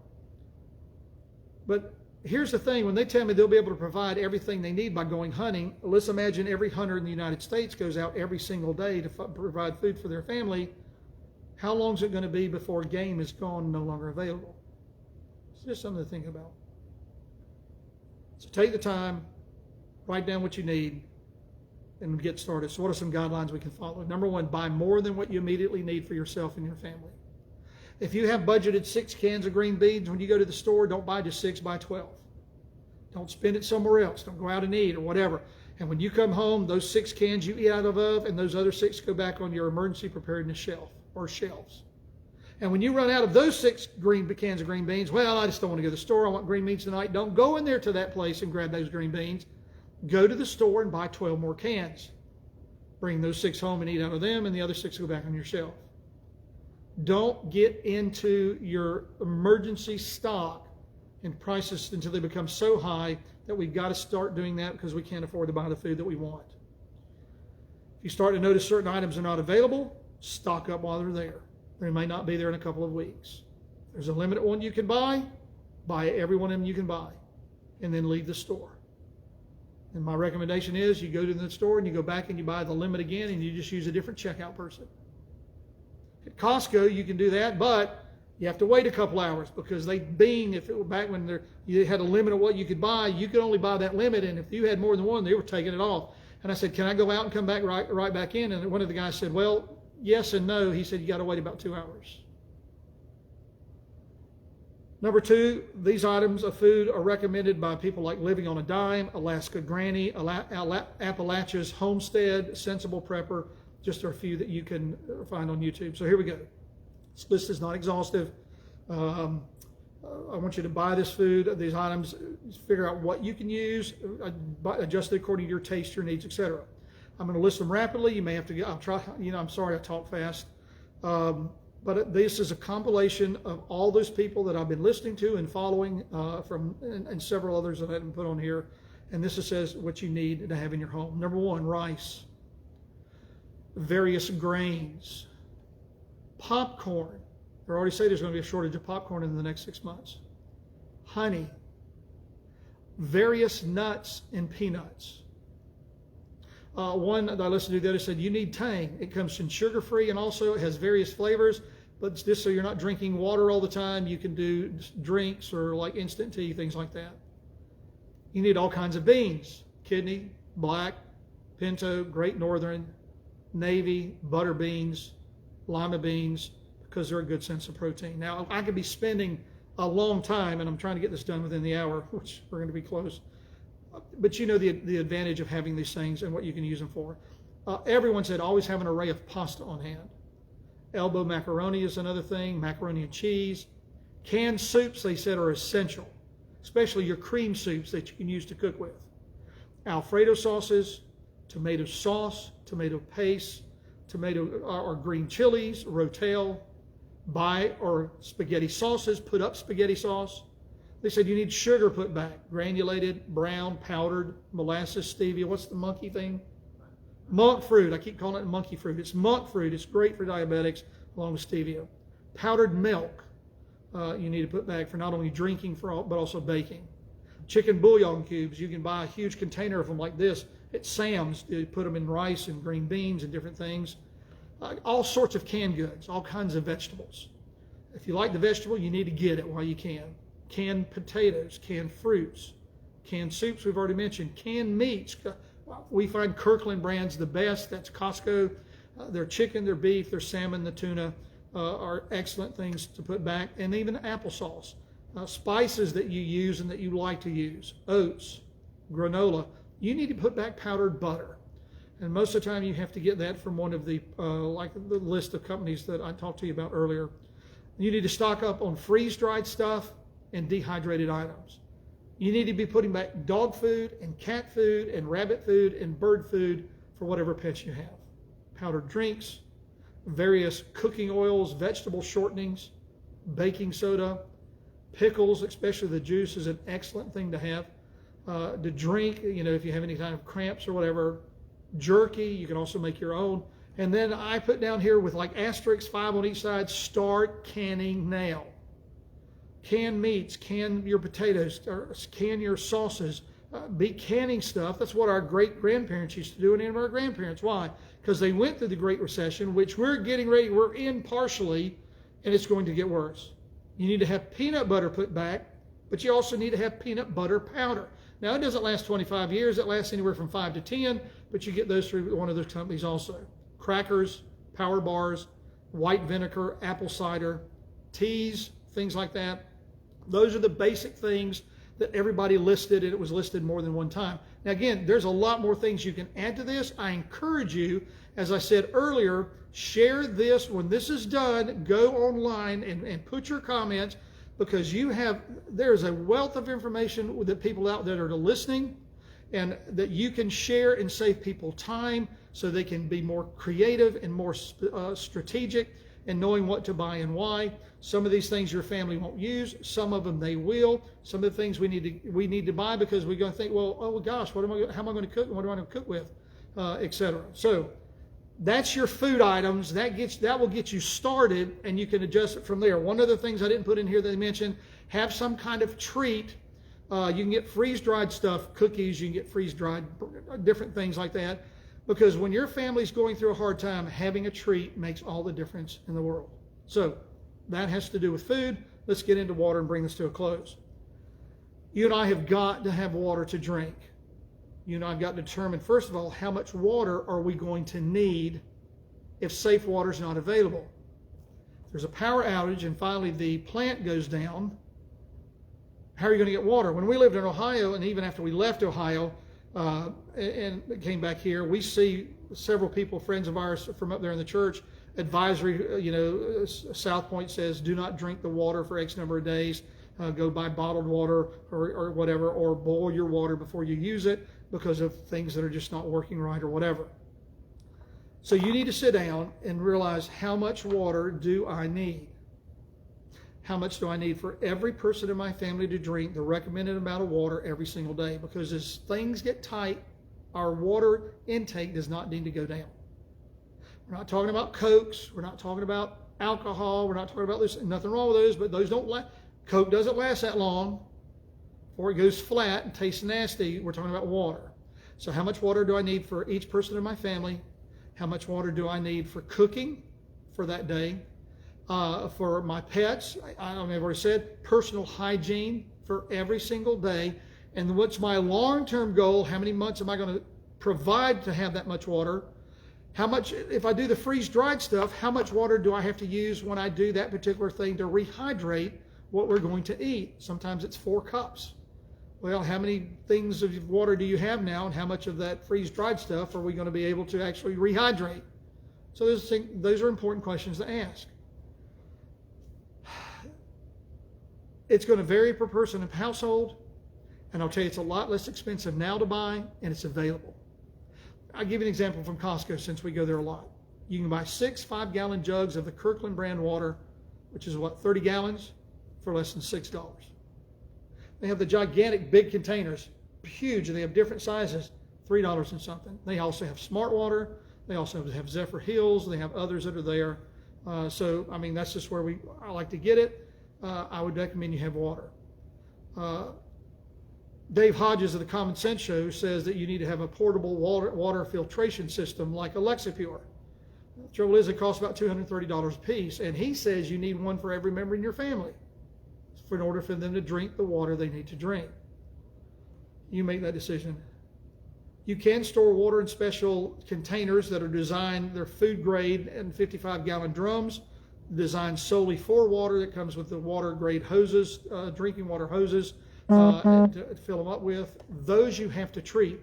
But here's the thing, when they tell me they'll be able to provide everything they need by going hunting, let's imagine every hunter in the United States goes out every single day to provide food for their family. How long is it going to be before game is gone and no longer available? It's just something to think about. So take the time, write down what you need, and get started. So what are some guidelines we can follow? Number one, buy more than what you immediately need for yourself and your family. If you have budgeted 6 cans of green beans, when you go to the store, don't buy just 6, buy 12. Don't spend it somewhere else. Don't go out and eat or whatever. And when you come home, those 6 cans you eat out of, and those other 6 go back on your emergency preparedness shelf or shelves. And when you run out of those 6 cans of green beans, well, I just don't want to go to the store. I want green beans tonight. Don't go in there to that place and grab those green beans. Go to the store and buy 12 more cans. Bring those 6 home and eat out of them, and the other 6 go back on your shelf. Don't get into your emergency stock and prices until they become so high that we've got to start doing that because we can't afford to buy the food that we want. If you start to notice certain items are not available, stock up while they're there. They may not be there in a couple of weeks. There's a limited one you can buy every one of them you can buy, and then leave the store. And my recommendation is you go to the store and you go back and you buy the limit again, and you just use a different checkout person. At Costco, you can do that, but you have to wait a couple hours, because if it were back when you had a limit of what you could buy, you could only buy that limit, and if you had more than one, they were taking it off. And I said, can I go out and come back right back in? And one of the guys said, well, yes and no. He said, you got to wait about 2 hours. Number 2, these items of food are recommended by people like Living on a Dime, Alaska Granny, Appalachia's Homestead, Sensible Prepper. Just a few that you can find on YouTube. So here we go. This list is not exhaustive. I want you to buy this food, these items, figure out what you can use, adjust it according to your taste, your needs, etc. I'm going to list them rapidly. You may have to, I'll try, I'm sorry I talk fast. But this is a compilation of all those people that I've been listening to and following and several others that I haven't put on here. And this says what you need to have in your home. Number 1, rice, various grains, popcorn. They already say there's going to be a shortage of popcorn in the next 6 months. Honey, various nuts and peanuts. One that I listened to the other said, you need Tang. It comes in sugar-free, and also it has various flavors, but it's just so you're not drinking water all the time. You can do drinks or like instant tea, things like that. You need all kinds of beans: kidney, black, pinto, Great Northern, navy, butter beans, lima beans, because they're a good sense of protein. Now, I could be spending a long time, and I'm trying to get this done within the hour, which we're going to be close. But you know the advantage of having these things and what you can use them for. Everyone said always have an array of pasta on hand. Elbow macaroni is another thing, macaroni and cheese. Canned soups, they said, are essential, especially your cream soups that you can use to cook with. Alfredo sauces, tomato sauce, tomato paste, tomato or green chilies, rotel, or spaghetti sauces, put up spaghetti sauce. They said you need sugar put back, granulated, brown, powdered, molasses, stevia. What's the monkey thing? Monk fruit. I keep calling it monkey fruit. It's monk fruit. It's great for diabetics, along with stevia. Powdered milk you need to put back for not only drinking, but also baking. Chicken bouillon cubes. You can buy a huge container of them like this at Sam's. You put them in rice and green beans and different things. All sorts of canned goods, all kinds of vegetables. If you like the vegetable, you need to get it while you can. Canned potatoes, canned fruits, canned soups we've already mentioned, canned meats. We find Kirkland brands the best. That's Costco. Their chicken, their beef, their salmon, the tuna are excellent things to put back. And even applesauce. Spices that you use and that you like to use. Oats, granola. You need to put back powdered butter. And most of the time you have to get that from one of the, like the list of companies that I talked to you about earlier. You need to stock up on freeze-dried stuff and dehydrated items. You need to be putting back dog food and cat food and rabbit food and bird food for whatever pets you have. Powdered drinks, various cooking oils, vegetable shortenings, baking soda, pickles, especially the juice is an excellent thing to have. To drink, if you have any kind of cramps or whatever. Jerky, you can also make your own. And then I put down here with like asterisks, 5 on each side, start canning now. Can meats, can your potatoes, or can your sauces. Be canning stuff. That's what our great-grandparents used to do, and even our grandparents. Why? Because they went through the Great Recession, which we're getting ready, we're in partially, and it's going to get worse. You need to have peanut butter put back, but you also need to have peanut butter powder. Now, it doesn't last 25 years. It lasts anywhere from 5 to 10, but you get those through one of those companies also. Crackers, power bars, white vinegar, apple cider, teas, things like that. Those are the basic things that everybody listed, and it was listed more than one time. Now, again, there's a lot more things you can add to this. I encourage you, as I said earlier, share this. When this is done, go online and put your comments, because there's a wealth of information that people out there are listening, and that you can share and save people time so they can be more creative and more strategic in knowing what to buy and why. Some of these things your family won't use. Some of them they will. Some of the things we need to buy because we're going to think, well, oh gosh, how am I going to cook? And what am I going to cook with, etc. So That's your food items. That will get you started, and you can adjust it from there. One of the things I didn't put in here that they mentioned, have some kind of treat. You can get freeze-dried stuff, cookies, you can get freeze-dried, different things like that. Because when your family's going through a hard time, having a treat makes all the difference in the world. So that has to do with food. Let's get into water and bring this to a close. You and I have got to have water to drink. You and I have got to determine, first of all, how much water are we going to need if safe water is not available. If there's a power outage and finally the plant goes down, how are you going to get water? When we lived in Ohio, and even after we left Ohio and came back here, we see several people, friends of ours from up there in the church, advisory, South Point says, do not drink the water for X number of days. Go buy bottled water or whatever, or boil your water before you use it because of things that are just not working right or whatever. So you need to sit down and realize, how much water do I need? How much do I need for every person in my family to drink the recommended amount of water every single day? Because as things get tight, our water intake does not need to go down. We're not talking about Cokes. We're not talking about alcohol. We're not talking about this. Nothing wrong with those, but those don't last. Coke doesn't last that long before it goes flat and tastes nasty. We're talking about water. So how much water do I need for each person in my family? How much water do I need for cooking for that day? For my pets, I've already said, personal hygiene for every single day. And what's my long-term goal? How many months am I going to provide to have that much water? How much, if I do the freeze-dried stuff, how much water do I have to use when I do that particular thing to rehydrate what we're going to eat? Sometimes it's 4 cups. Well, how many things of water do you have now, and how much of that freeze-dried stuff are we going to be able to actually rehydrate? So those are important questions to ask. It's going to vary per person and household, and I'll tell you, it's a lot less expensive now to buy, and it's available. I'll give you an example from Costco, since we go there a lot. You can buy 6 5-gallon jugs of the Kirkland brand water, which is 30 gallons, for less than $6. They have the gigantic big containers, huge, and they have different sizes, $3 and something. They also have Smart Water. They also have Zephyr Hills. They have others that are there. So, I mean, that's just where I like to get it. I would recommend you have water. Dave Hodges of the Common Sense Show says that you need to have a portable water filtration system like Alexapure. The trouble is, it costs about $230 a piece, and he says you need one for every member in your family in order for them to drink the water they need to drink. You make that decision. You can store water in special containers that are designed, they're food grade and 55-gallon drums, designed solely for water. That comes with the water grade hoses, drinking water hoses, to fill them up with. Those you have to treat.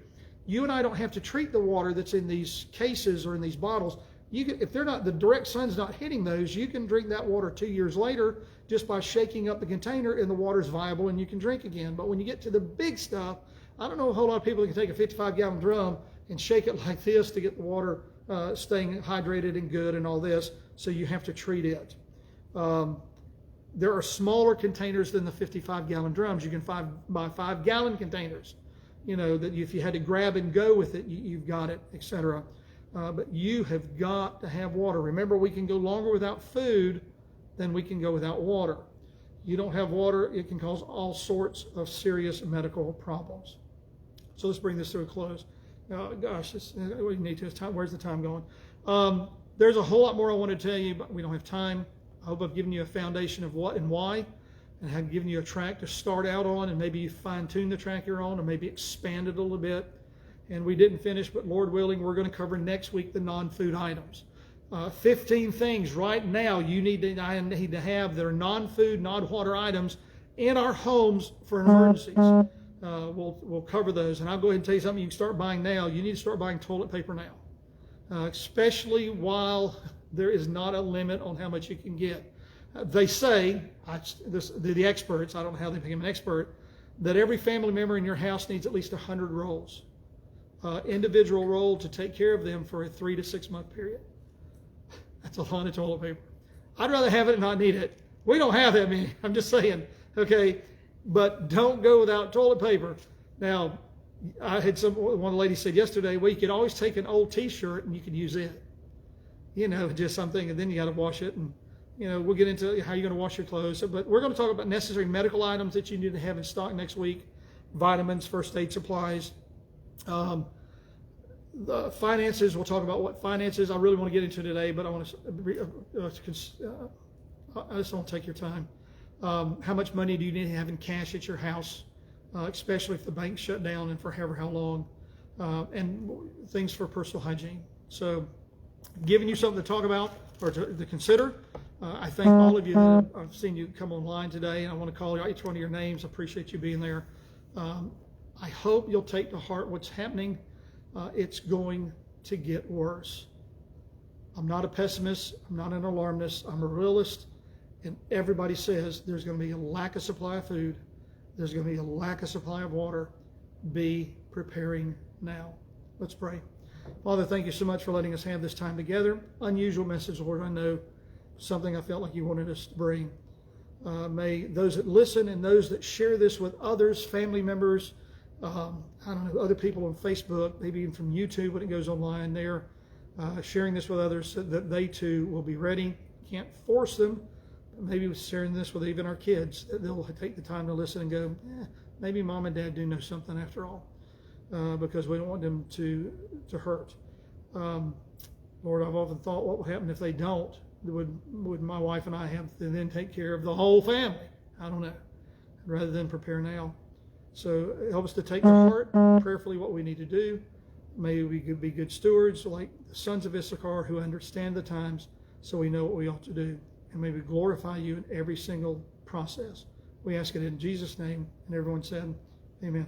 You and I don't have to treat the water that's in these cases or in these bottles. If the direct sun's not hitting those, you can drink that water 2 years later just by shaking up the container, and the water's viable and you can drink again. But when you get to the big stuff, I don't know a whole lot of people that can take a 55-gallon drum and shake it like this to get the water staying hydrated and good and all this. So you have to treat it. There are smaller containers than the 55-gallon drums. You can buy 5-gallon containers, that if you had to grab and go with it, you've got it, etc. But you have got to have water. Remember, we can go longer without food than we can go without water. You don't have water, it can cause all sorts of serious medical problems. So let's bring this to a close. Gosh, we need to. Where's the time going? There's a whole lot more I want to tell you, but we don't have time. I hope I've given you a foundation of what and why, and have given you a track to start out on, and maybe you fine-tune the track you're on, or maybe expand it a little bit. And we didn't finish, but Lord willing, we're going to cover next week the non-food items. 15 things right now I need to have that are non-food, non-water items in our homes for emergencies. We'll cover those, and I'll go ahead and tell you something you can start buying now. You need to start buying toilet paper now, especially while there is not a limit on how much you can get. They say, the experts, I don't know how they became an expert, that every family member in your house needs at least 100 rolls, individual roll to take care of them for a 3 to 6 month period. That's a lot of toilet paper. I'd rather have it and not need it. We don't have that many. I'm just saying, okay? But don't go without toilet paper. Now, one of the ladies said yesterday, well, you could always take an old T-shirt and you could use it. just something, and then you got to wash it. And, we'll get into how you're going to wash your clothes. But we're going to talk about necessary medical items that you need to have in stock next week, vitamins, first aid supplies. The finances, we'll talk about what finances I really want to get into today, but I want to, I just don't take your time. How much money do you need to have in cash at your house, especially if the bank's shut down and for however how long, and things for personal hygiene. So giving you something to talk about or to consider. I thank all of you that I've seen you come online today, and I want to call each one of your names. I appreciate you being there. I hope you'll take to heart what's happening. It's going to get worse. I'm not a pessimist. I'm not an alarmist. I'm a realist. And everybody says there's going to be a lack of supply of food. There's going to be a lack of supply of water. Be preparing now. Let's pray. Father, thank you so much for letting us have this time together. Unusual message, Lord. I know something I felt like you wanted us to bring. May those that listen and those that share this with others, family members, I don't know, other people on Facebook, maybe even from YouTube when it goes online there, sharing this with others so that they too will be ready. Can't force them, but maybe sharing this with even our kids, that they'll take the time to listen and go, maybe mom and dad do know something after all, because we don't want them to hurt. Lord, I've often thought what would happen if they don't. Would my wife and I have to then take care of the whole family? I don't know, rather than prepare now. So help us to take to heart prayerfully what we need to do. May we be good stewards like the sons of Issachar who understand the times so we know what we ought to do. And may we glorify you in every single process. We ask it in Jesus' name. And everyone said, amen.